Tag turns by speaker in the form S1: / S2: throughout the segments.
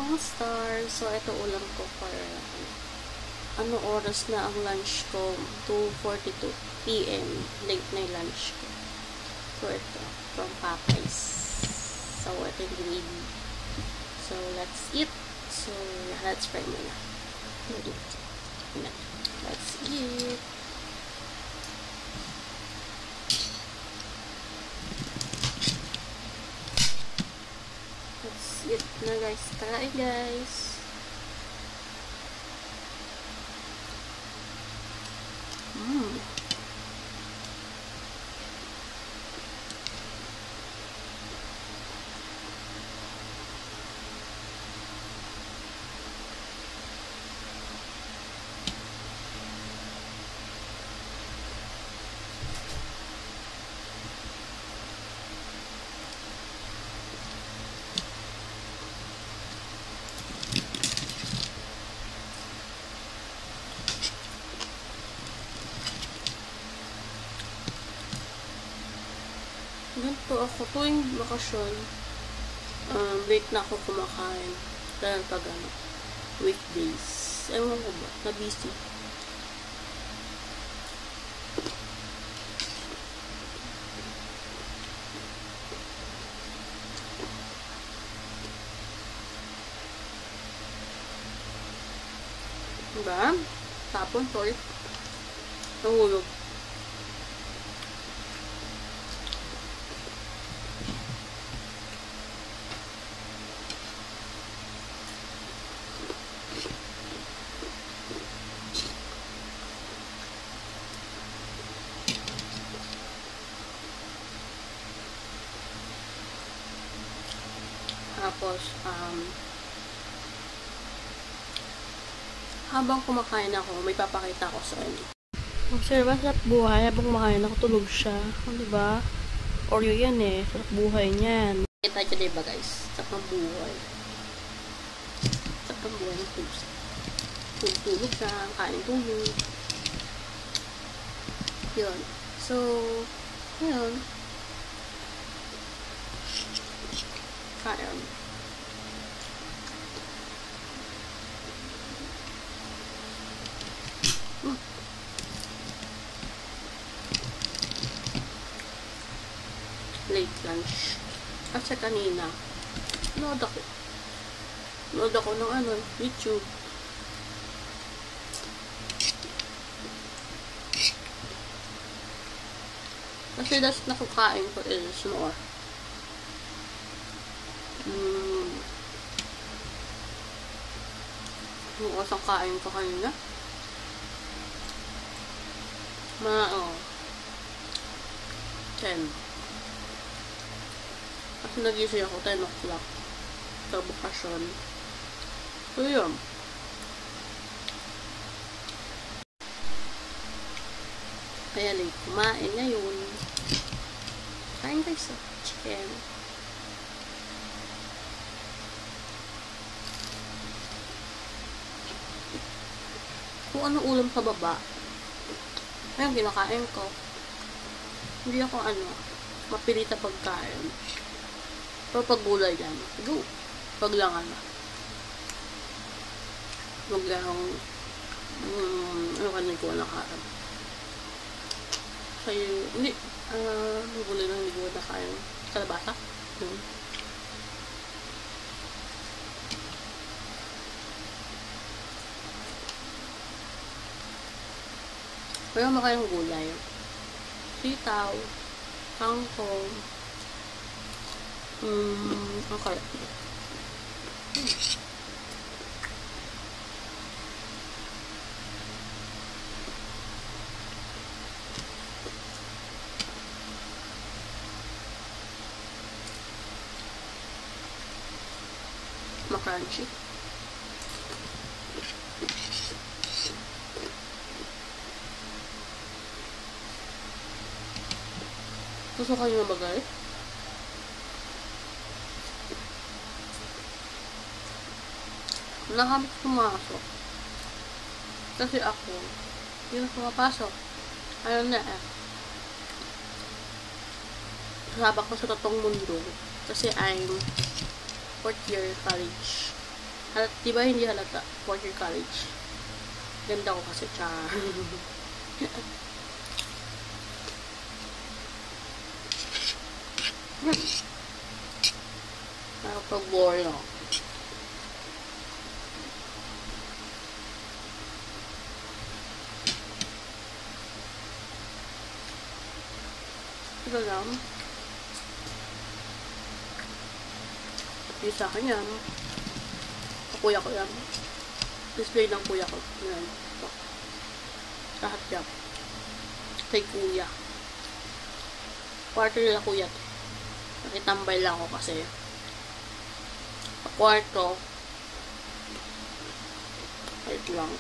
S1: mga stars. So, ito ulam ko for ano oras na ang lunch ko? 2:42 PM. Late na yung lunch ko. So, ito. From Popeyes. So, ito yung gravy. So, let's eat. So, let's fry muna. Let's eat. Let's eat na guys. Try guys. Ganito ako, tuwing bakasyon, late na ako kumakain. Dahil pag weekdays. Ewan ko ba, na-busy. Diba? Tapon, sorry. Nahulog. Tapos, habang kumakain ako, may papakita ako sa inyo. Observe, sarap buhay. Habang kumakain ako, tulog siya. Diba? Oreo yan eh. Sarap buhay niyan. Kita nyo diba guys? Sarap ng buhay. Sarap ng buhay ng pusa. Tulog siya. Kain tulog. Yun. So, yun. Kain. Late lunch. Kasi kanina, nood ako ng YouTube. Kasi last na kakain ko is more. Yung osang kain ko kanina. Mga 10. Kasi nagising ako 10 o'clock sa bakasyon. So yun. Kaya late kumain ngayon. Kain guys sa chicken. Kung ano ulam sa baba, ayun kinakain ko. Hindi ako mapilita pagkain. Pero pag gulay yan, go. Pag lang wag lang kanin ko nakain. Kaya, hindi, gulay lang hindi ko nakain. Kalabasa. Pero makain ng gulay. Sitaw, kangkong, okay. Makrunchy. Gusto kayo na bagay? Nakamit pumasok. Kasi ako, yun pumapasok. Ayun na Sabak ko sa totoong mundo. Kasi I'm 4th year college. Di ba hindi halata? Fourth year college. Ganda ko kasi, char. Nakapag-bore no. Ito lang. At yung sa akin yan. Kuya ko yan. Display ng kuya ko. Yan. Lahat yan. Kay kuya. Kwarto nila kuya. Nakitambay lang ako kasi. Sa kwarto. Wait lang.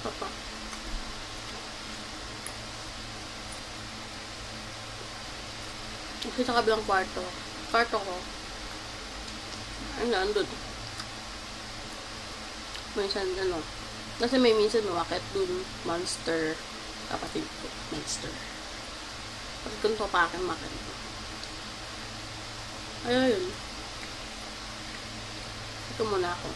S1: Papa. Okay, sa kabilang kwarto. Kwarto ko. Ano, andun. Minsan, ano. Kasi may minsan mawakit dun. Monster. Kapatid ko. Monster. Pag kunto pa akin, makin. Ayun. Ito muna ako.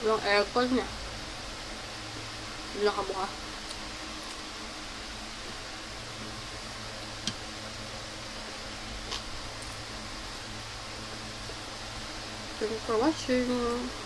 S1: Yung aircon niya. Hindi nakabuka. Thank you for watching.